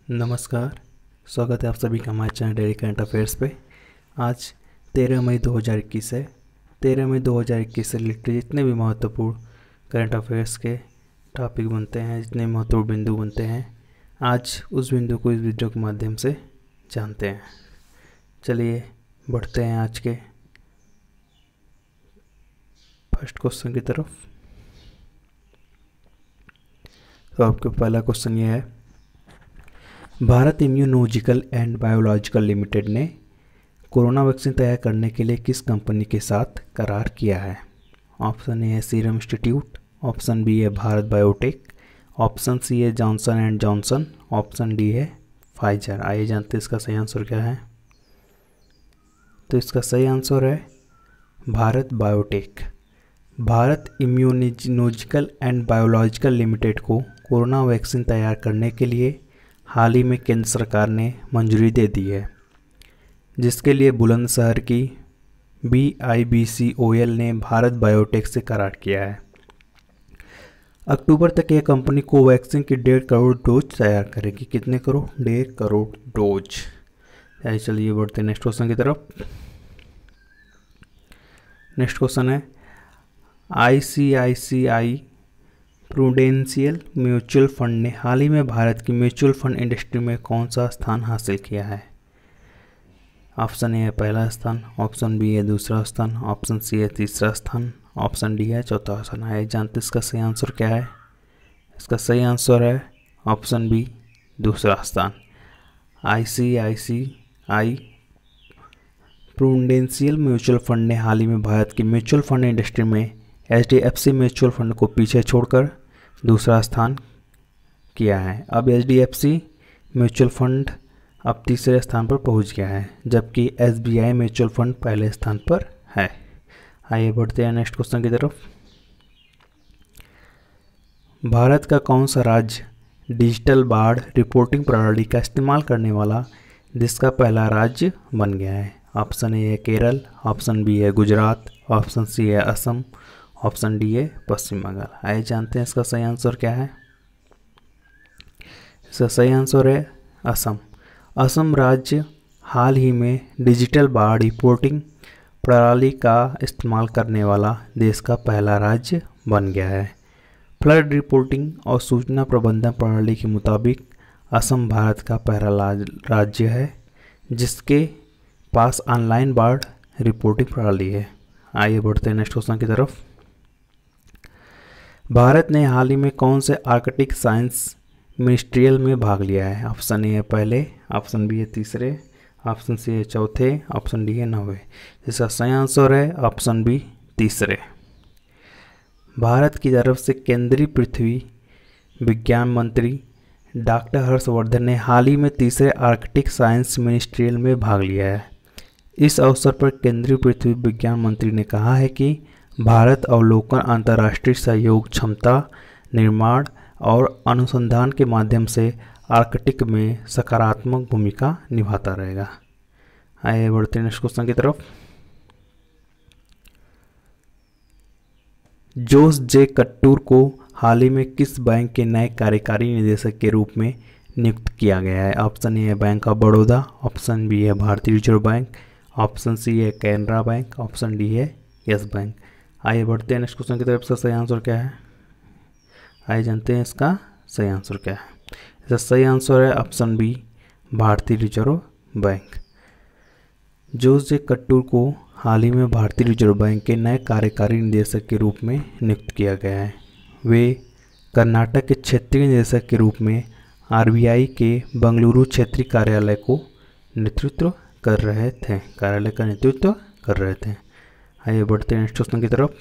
नमस्कार। स्वागत है आप सभी का हमारे चैनल डेली करंट अफेयर्स पे। आज 13 मई 2021 है। 13 मई 2021 से रिलेटेड जितने भी महत्वपूर्ण करंट अफेयर्स के टॉपिक बनते हैं, जितने महत्वपूर्ण बिंदु बनते हैं, आज उस बिंदु को इस वीडियो के माध्यम से जानते हैं। चलिए बढ़ते हैं आज के फर्स्ट क्वेश्चन की तरफ। तो आपका पहला क्वेश्चन ये है, Bharat immunological and biological limited ने कोरोना वैक्सीन तैयार करने के लिए किस कंपनी के साथ करार किया है? ऑप्शन ए है सीरम इंस्टीट्यूट, ऑप्शन बी है भारत बायोटेक, ऑप्शन सी है Johnson and Johnson, option D है फाइजर। आइए जानते हैं इसका सही आंसर क्या है। तो इसका सही आंसर है Bharat biotech. Bharat immunological and biological limited को कोरोना वैक्सीन तैयार करने के लिए हाल ही में केंद्र सरकार ने मंजूरी दे दी है, जिसके लिए बुलंदशहर की BIBCOL ने भारत बायोटेक से करार किया है। अक्टूबर तक यह कंपनी कोवैक्सीन की 1.5 करोड़ डोज तैयार करेगी। कितने करोड़? 1.5 करोड़ डोज। चलिए बढ़ते नेक्स्ट क्वेश्चन की तरफ। नेक्स्ट क्वेश्चन है, ICICI प्रूडेंशियल म्यूचुअल फंड ने हाल ही में भारत की म्यूचुअल फंड इंडस्ट्री में कौन सा स्थान हासिल किया है? ऑप्शन ए है पहला स्थान, ऑप्शन बी है दूसरा स्थान, ऑप्शन सी है तीसरा स्थान, ऑप्शन डी है चौथा स्थान। आइए जानते इसका सही आंसर क्या है। इसका सही आंसर है ऑप्शन बी दूसरा स्थान। ICICI प्रूडेंशियल म्यूचुअल फंड ने हाल ही में भारत की म्यूचुअल फंड इंडस्ट्री में HDFC म्यूचुअल फंड को पीछे छोड़कर दूसरा स्थान किया है। अब HDFC म्यूचुअल फंड अब तीसरे स्थान पर पहुंच गया है, जबकि SBI म्यूचुअल फंड पहले स्थान पर है। आइए बढ़ते हैं नेक्स्ट क्वेश्चन की तरफ। भारत का कौन सा राज्य डिजिटल बाढ़ रिपोर्टिंग प्रणाली का इस्तेमाल करने वाला देश का पहला राज्य बन गया है? ऑप्शन ए है केरल, ऑप्शन बी है गुजरात, ऑप्शन सी है असम, ऑप्शन डी है पश्चिम बंगाल। आइए जानते हैं इसका सही आंसर क्या है। इसका सही आंसर है असम। असम राज्य हाल ही में डिजिटल बाढ़ रिपोर्टिंग प्रणाली का इस्तेमाल करने वाला देश का पहला राज्य बन गया है। फ्लड रिपोर्टिंग और सूचना प्रबंधन प्रणाली के मुताबिक असम भारत का पहला राज्य है जिसके पास ऑनलाइन बाढ़ रिपोर्टिंग प्रणाली है। आइए बढ़ते हैं नेक्स्ट क्वेश्चन की तरफ। भारत ने हाल ही में कौन से आर्कटिक साइंस मिनिस्ट्रियल में भाग लिया है? ऑप्शन ए है पहले, ऑप्शन बी है तीसरे, ऑप्शन सी है चौथे, ऑप्शन डी है 9वें। इसका सही आंसर है ऑप्शन बी तीसरे। भारत की तरफ से केंद्रीय पृथ्वी विज्ञान मंत्री डॉक्टर हर्षवर्धन ने हाल ही में तीसरे आर्कटिक साइंस मिनिस्ट्रियल में भाग लिया है। इस अवसर पर केंद्रीय पृथ्वी विज्ञान मंत्री ने कहा है कि भारत अवलोकन अंतर्राष्ट्रीय सहयोग क्षमता निर्माण और अनुसंधान के माध्यम से आर्कटिक में सकारात्मक भूमिका निभाता रहेगा। आइए बढ़ते हैं नेक्स्ट क्वेश्चन की तरफ। जोस जे कट्टूर को हाल ही में किस बैंक के नए कार्यकारी निदेशक के रूप में नियुक्त किया गया है? ऑप्शन ए है Bank of Baroda, option B है Bharatiya Reserve Bank, option C है कैनरा बैंक, ऑप्शन डी है यस बैंक। आइए बढ़ते हैं नेक्स्ट क्वेश्चन की तरफ। इसका सही आंसर क्या है? आइए जानते हैं इसका सही आंसर क्या है। इसका सही आंसर है ऑप्शन बी भारतीय रिजर्व बैंक। जोस जे कट्टूर को हाल ही में भारतीय रिजर्व बैंक के नए कार्यकारी निदेशक के रूप में नियुक्त किया गया है। वे कर्नाटक के क्षेत्रीय निदेशक के रूप में RBI के बंगलुरु क्षेत्रीय कार्यालय का नेतृत्व कर रहे थे। आइए बढ़ते हैं नेक्स्ट क्वेश्चन की तरफ।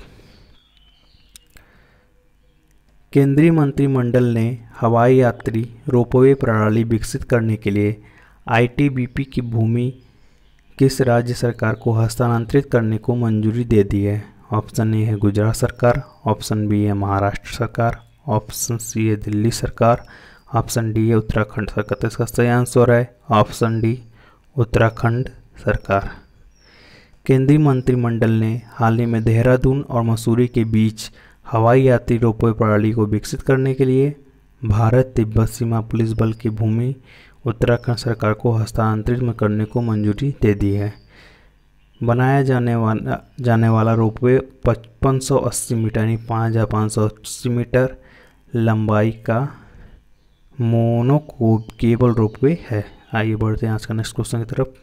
केंद्रीय मंत्रिमंडल ने हवाई यात्री रोपवे प्रणाली विकसित करने के लिए ITBP की भूमि किस राज्य सरकार को हस्तांतरित करने को मंजूरी दे दी है? ऑप्शन ए है गुजरात सरकार, ऑप्शन बी है महाराष्ट्र सरकार, ऑप्शन सी है दिल्ली सरकार, ऑप्शन डी है उत्तराखंड सरकार। तो इसका सही आंसर है ऑप्शन डी उत्तराखंड सरकार। केंद्रीय मंत्रिमंडल ने हाल ही में देहरादून और मसूरी के बीच हवाई यात्री रोपवे प्रणाली को विकसित करने के लिए भारत तिब्बत सीमा पुलिस बल की भूमि उत्तराखंड सरकार को हस्तांतरित करने को मंजूरी दे दी है। बनाया जाने वाला रोपवे 5580 मीटर यानी 5580 मीटर लंबाई का मोनो केबल रोपवे है। आइए बढ़ते हैं आज का नेक्स्ट क्वेश्चन की तरफ।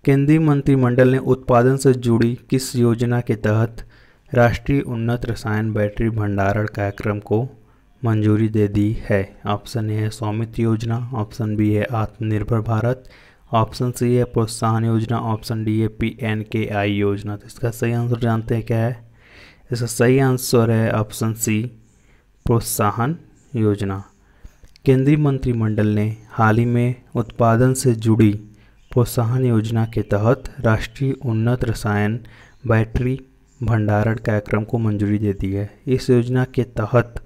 केंद्रीय मंत्रिमंडल ने उत्पादन से जुड़ी किस योजना के तहत राष्ट्रीय उन्नत रसायन बैटरी भंडारण कार्यक्रम को मंजूरी दे दी है? ऑप्शन ए है स्वामित्व योजना, ऑप्शन बी है आत्मनिर्भर भारत, ऑप्शन सी है प्रोत्साहन योजना, ऑप्शन डी है PNKI योजना। तो इसका सही आंसर जानते हैं क्या है? इसका सही आंसर है ऑप्शन सी प्रोत्साहन योजना। केंद्रीय मंत्रिमंडल ने हाल ही में उत्पादन से जुड़ी प्रोत्साहन योजना के तहत राष्ट्रीय उन्नत रसायन बैटरी भंडारण कार्यक्रम को मंजूरी दे दी है। इस योजना के तहत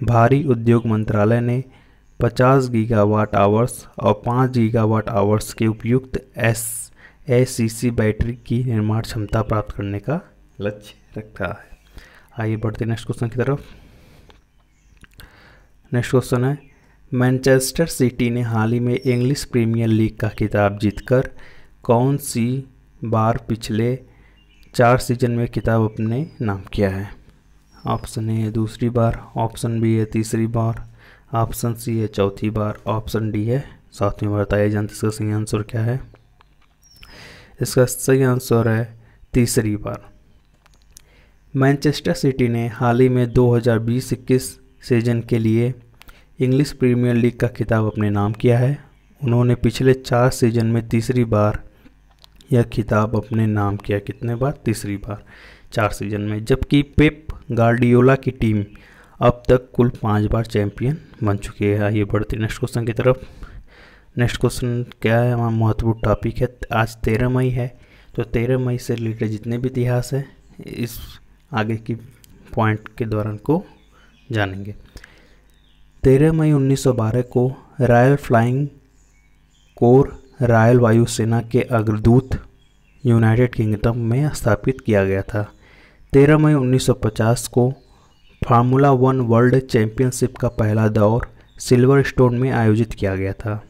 भारी उद्योग मंत्रालय ने 50 गीगावाट आवर्स और 5 गीगावाट आवर्स के उपयुक्त SACC बैटरी की निर्माण क्षमता प्राप्त करने का लक्ष्य रखा है। आइए बढ़ते नेक्स्ट क्वेश्चन की तरफ। नेक्स्ट क्वेश्चन है, मैनचेस्टर सिटी ने हाल ही में इंग्लिश प्रीमियर लीग का खिताब जीतकर कौन सी बार पिछले 4 सीजन में खिताब अपने नाम किया है? ऑप्शन ए है दूसरी बार, ऑप्शन बी है तीसरी बार, ऑप्शन सी है चौथी बार, ऑप्शन डी है 7वीं बार। बताइए जानते इसका सही आंसर क्या है? इसका सही आंसर है तीसरी बार। मैनचेस्टर सिटी ने हाल ही में 2020-21 सीजन के लिए इंग्लिश प्रीमियर लीग का खिताब अपने नाम किया है। उन्होंने पिछले 4 सीजन में तीसरी बार यह खिताब अपने नाम किया। कितने बार? तीसरी बार 4 सीजन में। जबकि पेप गार्डियोला की टीम अब तक कुल 5 बार चैंपियन बन चुकी है। आइए बढ़ते नेक्स्ट क्वेश्चन की तरफ। नेक्स्ट क्वेश्चन क्या है? हमारा महत्वपूर्ण टॉपिक है। आज 13 मई है, तो 13 मई से रिलेटेड जितने भी इतिहास है इस आगे की पॉइंट के दौरान को जानेंगे। 13 मई 1912 को रॉयल फ्लाइंग कोर रॉयल वायुसेना के अग्रदूत यूनाइटेड किंगडम में स्थापित किया गया था। 13 मई 1950 को फार्मूला 1 वर्ल्ड चैंपियनशिप का पहला दौर सिल्वर स्टोन में आयोजित किया गया था।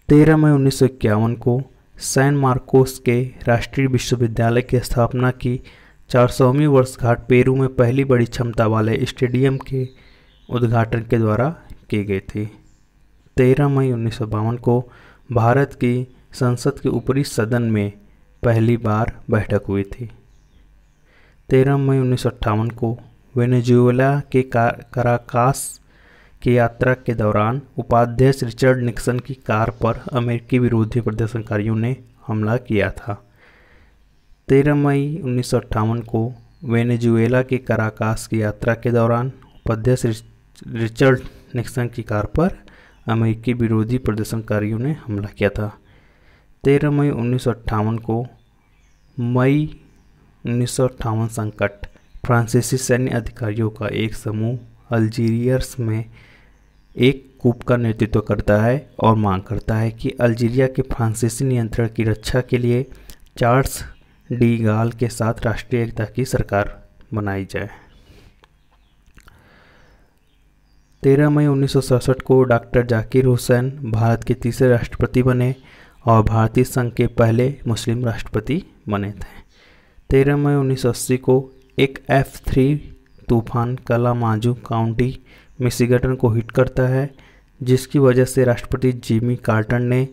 13 मई 1951 को सैन मार्कोस के राष्ट्रीय विश्वविद्यालय की स्थापना की 400वीं वर्षगांठ पेरू में पहली बड़ी क्षमता वाले स्टेडियम के उद्घाटन के द्वारा की गई थी। 13 मई 1952 को भारत की संसद के ऊपरी सदन में पहली बार बैठक हुई थी। 13 मई 1958 को वेनेजुएला के काराकास की यात्रा के दौरान उपाध्यक्ष रिचर्ड निक्सन की कार पर अमेरिकी विरोधी प्रदर्शनकारियों ने हमला किया था। 13 मई 1958 को वेनेजुएला के काराकास की यात्रा के दौरान उपाध्यक्ष रिचर्ड निक्सन की कार पर अमेरिकी विरोधी प्रदर्शनकारियों ने हमला किया था। 13 मई 1958 को मई 1958 संकट फ्रांसीसी सैन्य अधिकारियों का एक समूह अल्जीरियस में एक कूप का नेतृत्व करता है और मांग करता है कि अल्जीरिया के फ्रांसीसी नियंत्रण की रक्षा के लिए चार्ल्स डी गाल के साथ राष्ट्रीय एकता की सरकार बनाई जाए। 13 मई 1967 को डॉक्टर जाकिर हुसैन भारत के तीसरे राष्ट्रपति बने और भारतीय संघ के पहले मुस्लिम राष्ट्रपति बने थे। 13 मई 1980 को एक F3 तूफान कालामाजू काउंटी मिशिगन को हिट करता है, जिसकी वजह से राष्ट्रपति जिमी कार्टर ने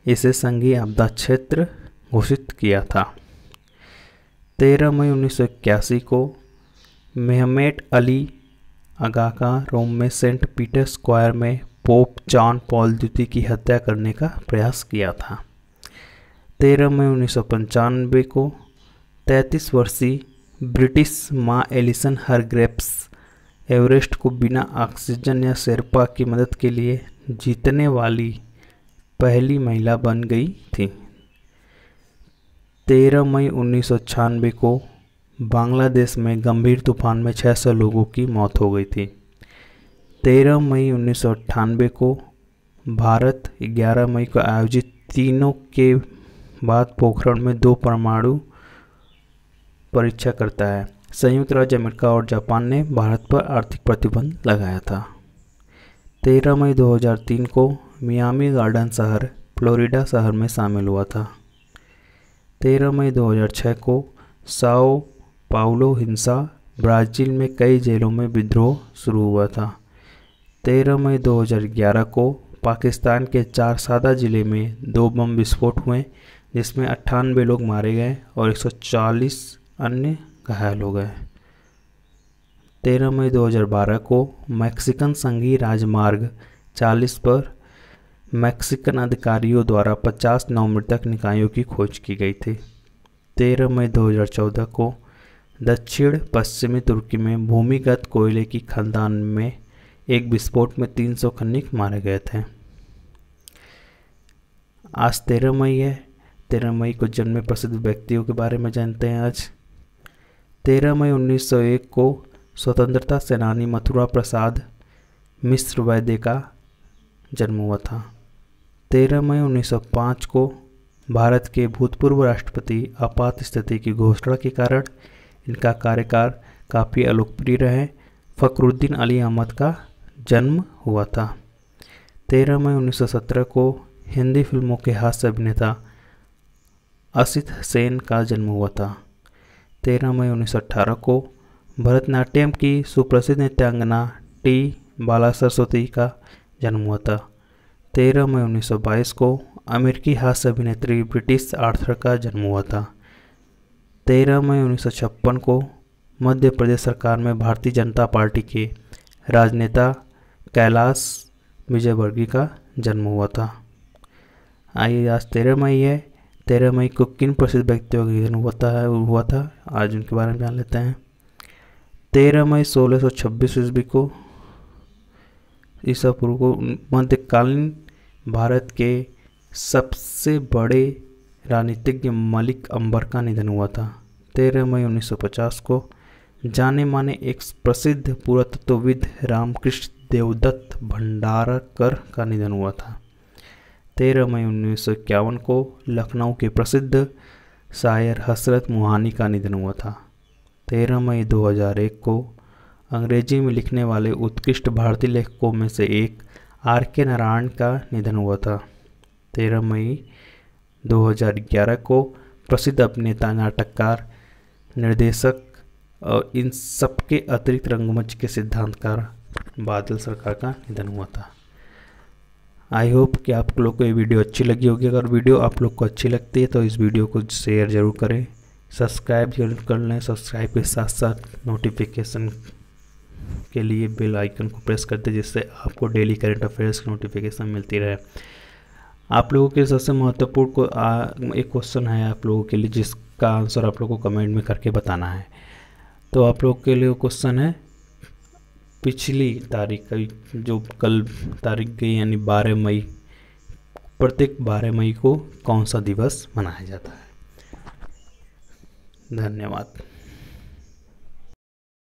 इसे संघीय आपदा क्षेत्र घोषित किया था। 13 मई 1981 को मेहमेट अली आगा का रोम में सेंट पीटर स्क्वायर में पोप जॉन पॉल द्वितीय की हत्या करने का प्रयास किया था। 13 मई 1995 को 33 वर्षीय ब्रिटिश माँ एलिसन हरग्रेव्स एवरेस्ट को बिना ऑक्सीजन या शेरपा की मदद के लिए जीतने वाली पहली महिला बन गई थी। 13 मई 1996 को बांग्लादेश में गंभीर तूफान में 600 लोगों की मौत हो गई थी। 13 मई 1998 को भारत 11 मई को आयोजित तीनों के बाद पोखरण में 2 परमाणु परीक्षा करता है। संयुक्त राज्य अमेरिका और जापान ने भारत पर आर्थिक प्रतिबंध लगाया था। 13 मई 2003 को मियामी गार्डन शहर फ्लोरिडा शहर में शामिल हुआ था। 13 मई 2006 को साओ पाउलो हिंसा ब्राज़ील में कई जेलों में विद्रोह शुरू हुआ था। 13 मई 2011 को पाकिस्तान के चारसादा ज़िले में 2 बम विस्फोट हुए जिसमें 98 लोग मारे गए और 140 अन्य घायल हो गए। 13 मई 2012 को मैक्सिकन संघीय राजमार्ग 40 पर मैक्सिकन अधिकारियों द्वारा 50 नवमृतक निकायों की खोज की गई थी। 13 मई 2014 को दक्षिण पश्चिमी तुर्की में भूमिगत कोयले की खदान में एक विस्फोट में 300 खनिक मारे गए थे। आज 13 मई है। 13 मई को जन्मे प्रसिद्ध व्यक्तियों के बारे में जानते हैं आज। 13 मई 1901 को स्वतंत्रता सेनानी मथुरा प्रसाद मिश्र वैद्य का जन्म हुआ था। 13 मई 1905 को भारत के भूतपूर्व राष्ट्रपति आपात स्थिति की घोषणा के कारण इनका कार्यकाल काफ़ी अलोकप्रिय रहे फखरुद्दीन अली अहमद का जन्म हुआ था। 13 मई 1917 को हिंदी फिल्मों के हास्य अभिनेता असित सेन का जन्म हुआ था। 13 मई 1918 को भरतनाट्यम की सुप्रसिद्ध नृत्यांगना टी बाला सरस्वती का जन्म हुआ था। 13 मई 1922 को अमेरिकी हास्य अभिनेत्री ब्रिटिश आर्थर का जन्म हुआ था। 13 मई 1956 को मध्य प्रदेश सरकार में भारतीय जनता पार्टी के राजनेता कैलाश विजयवर्गीय का जन्म हुआ था। आइए आज 13 मई है। 13 मई को किन प्रसिद्ध व्यक्तियों का निधन हुआ था आज उनके बारे में जान लेते हैं। 13 मई 1626 ईस्वी को ईसा पूर्व को मध्यकालीन भारत के सबसे बड़े राजनीतिज्ञ मलिक अंबर का निधन हुआ था। 13 मई 1950 को जाने माने एक प्रसिद्ध पुरातत्वविद रामकृष्ण देवदत्त भंडारकर का निधन हुआ था। 13 मई 1951 को लखनऊ के प्रसिद्ध शायर हसरत मोहानी का निधन हुआ था। 13 मई 2001 को अंग्रेजी में लिखने वाले उत्कृष्ट भारतीय लेखकों में से एक R.K. नारायण का निधन हुआ था। 13 मई 2011 को प्रसिद्ध अभिनेता, नाटककार, निर्देशक और इन सबके अतिरिक्त रंगमंच के सिद्धांतकार बादल सरकार का निधन हुआ था। आई होप कि आप लोग को ये वीडियो अच्छी लगी होगी। अगर वीडियो आप लोग को अच्छी लगती है तो इस वीडियो को शेयर ज़रूर करें, सब्सक्राइब जरूर कर लें। सब्सक्राइब के साथ साथ नोटिफिकेशन के लिए बेल आइकन को प्रेस कर दें जिससे आपको डेली करंट अफेयर्स की नोटिफिकेशन मिलती रहे। आप लोगों के सबसे महत्वपूर्ण एक क्वेश्चन है आप लोगों के लिए जिसका आंसर आप लोगों को कमेंट में करके बताना है। तो आप लोगों के लिए क्वेश्चन है पिछली तारीख का जो कल तारीख गई यानी 12 मई, प्रत्येक 12 मई को कौन सा दिवस मनाया जाता है। धन्यवाद।